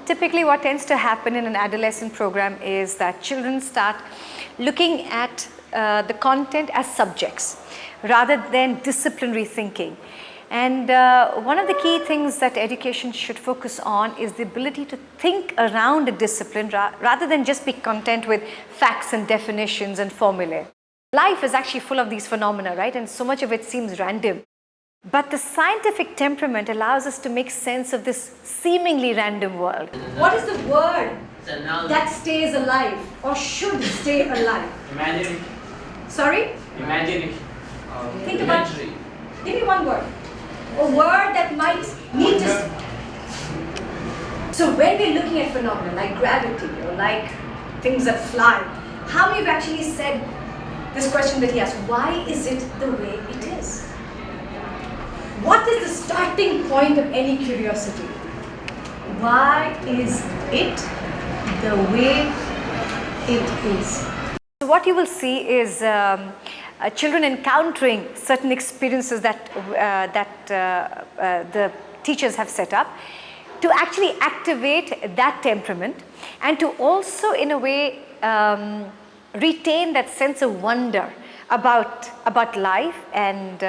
Typically, what tends to happen in an adolescent program is that children start looking at the content as subjects rather than disciplinary thinking. And one of the key things that education should focus on is the ability to think around a discipline rather than just be content with facts and definitions and formulae. Life is actually full of these phenomena, right? And so much of it seems random. But the scientific temperament allows us to make sense of this seemingly random world. What is the word that stays alive or should stay alive? Imagination. Sorry? Imagination. Think about it. Give me one word. A word that might need to... So when we're looking at phenomena like gravity or like things that fly, how many have actually said this question that he asked, why is it the way it is? What is the starting point of any curiosity? Why is it the way it is? So what you will see is children encountering certain experiences that the teachers have set up to actually activate that temperament and to also in a way retain that sense of wonder about life and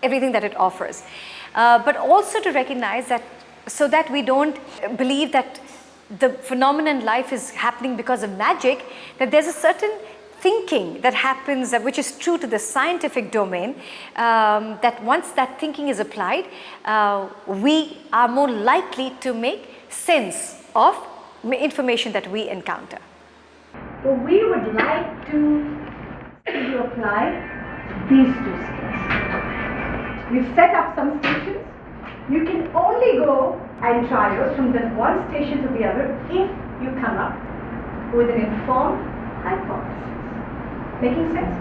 everything that it offers. But also to recognize that so that we don't believe that the phenomenon in life is happening because of magic, that there's a certain thinking that happens which is true to the scientific domain, that once that thinking is applied, we are more likely to make sense of information that we encounter. So we would like to apply these two skills. We've set up some stations. You can only go and trials from that one station to the other if you come up with an informed hypothesis. Making sense?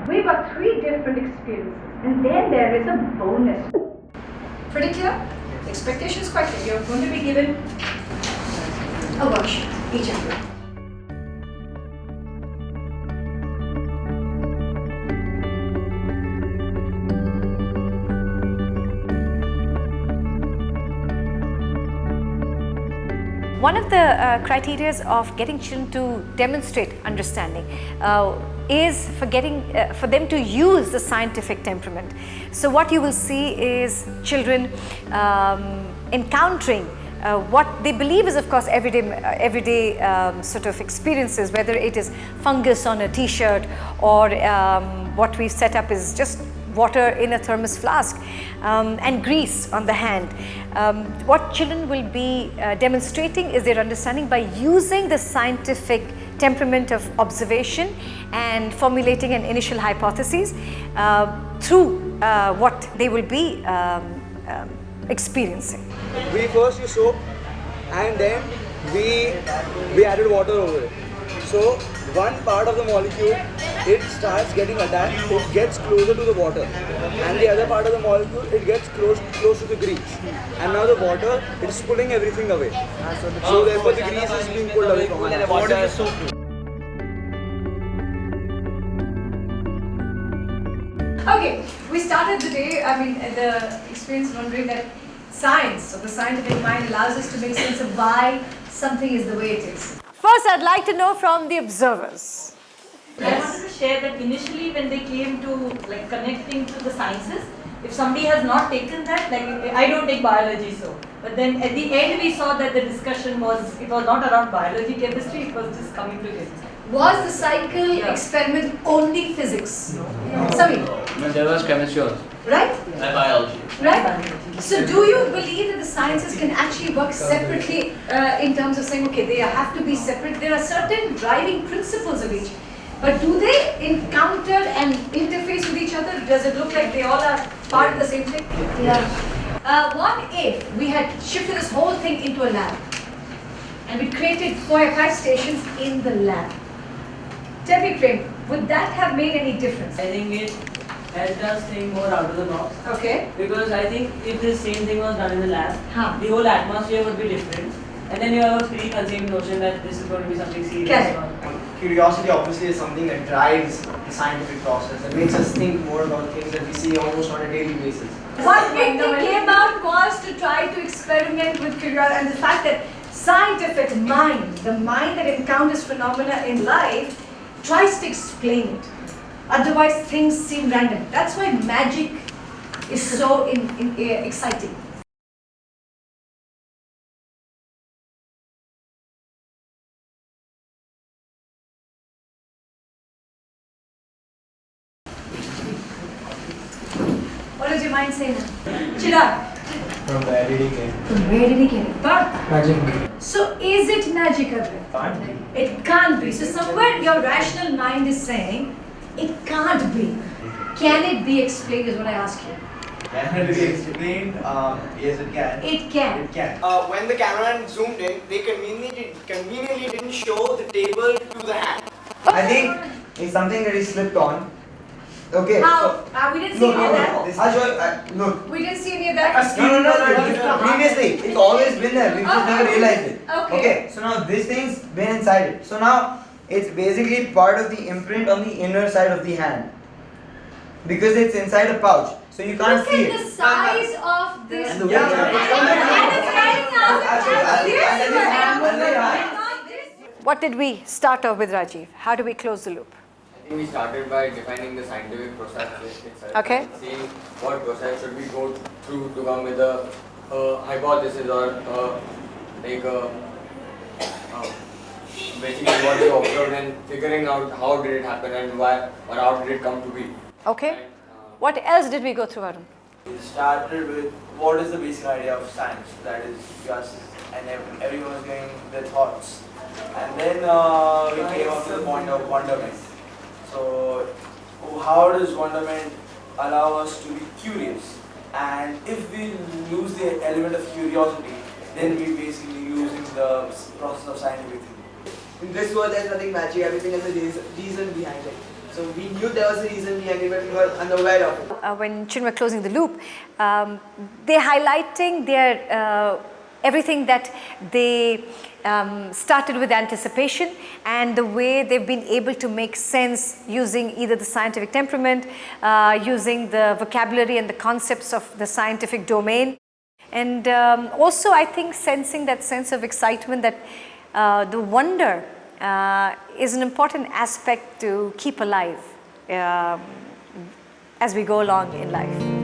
We've got 3 different experiences and then there is a bonus. Pretty clear? The expectation is quite clear. You're going to be given a worksheet, each of you. One of the criteria of getting children to demonstrate understanding is for them to use the scientific temperament. So what you will see is children encountering what they believe is of course everyday sort of experiences, whether it is fungus on a t-shirt or what we've set up is just water in a thermos flask and grease on the hand. What children will be demonstrating is their understanding by using the scientific temperament of observation and formulating an initial hypothesis through what they will be experiencing. We first use soap and then we added water over it. So one part of the molecule, it starts getting attached, it gets closer to the water, and the other part of the molecule, it gets close to the grease. And now the water, it's pulling everything away. So therefore the grease is being pulled away from the water. Is soap. Okay, we started the day, the experience wondering that science, or the scientific mind, allows us to make sense of why something is the way it is. First, I'd like to know from the observers. I wanted to share that initially when they came to connecting to the sciences, if somebody has not taken that, I don't take biology, but then at the end we saw that the discussion was not around biology, chemistry, it was just coming together. Was the cycle experiment only physics? No. Sorry. No, there was chemistry also. Right? And biology. Right? So do you believe that the sciences can actually work separately in terms of saying, okay, they have to be separate? There are certain driving principles of each. But do they encounter and interface with each other? Does it look like they all are part of the same thing? Yeah. What if we had shifted this whole thing into a lab and we created 4 or 5 stations in the lab? Tevi Prem, would that have made any difference? I think it helped us think more out of the box. Okay. Because I think if the same thing was done in the lab, the whole atmosphere would be different. And then you have a preconceived notion that this is going to be something serious. Correct. curiosity obviously is something that drives the scientific process and makes us think more about things that we see almost on a daily basis. What made me came out was to try to experiment with curiosity and the fact that scientific mind, the mind that encounters phenomena in life, tries to explain it. Otherwise, things seem random. That's why magic is so exciting. What does your mind say now? Chirag, From where did he get? from where did he get it? But, Magic. so is it magic, Arvind? Can't be. It can't be. So somewhere your rational mind is saying, it can't be. Can it be explained is what I ask you. Can it be explained? Yes, it can. It can. It can. When the cameraman zoomed in, they conveniently didn't show the table to the hand. I think it's something that he slipped on. Okay. How? We didn't see any of that. I'll show you. Look. We didn't see any of that. No. Previously, it's always been there. We've just never realized it. Okay. So now this thing's been inside it. So now it's basically part of the imprint on the inner side of the hand. Because it's inside a pouch. So you can't Look see at it. the size of this. And the way What did we start off with, Rajiv? How do we close the loop? I think we started by defining the scientific process itself. Okay. Seeing what process should we go through to come with a hypothesis or basically what is observed and figuring out how did it happen and why or how did it come to be. Okay. And, What else did we go through, Arun? We started with what is the basic idea of science, that is just, and everyone was giving their thoughts. And then we came up to the point of wonderment. So how does wonderment allow us to be curious? And if we lose the element of curiosity, then we basically losing the process of scientific thinking. In this world, there's nothing magic. Everything has a reason behind it. So we knew there was a reason behind it, but we were unaware of it. When Chinmay closing the loop, they're highlighting their everything that they started with anticipation and the way they've been able to make sense using either the scientific temperament, using the vocabulary and the concepts of the scientific domain. And also I think sensing that sense of excitement that the wonder is an important aspect to keep alive as we go along in life.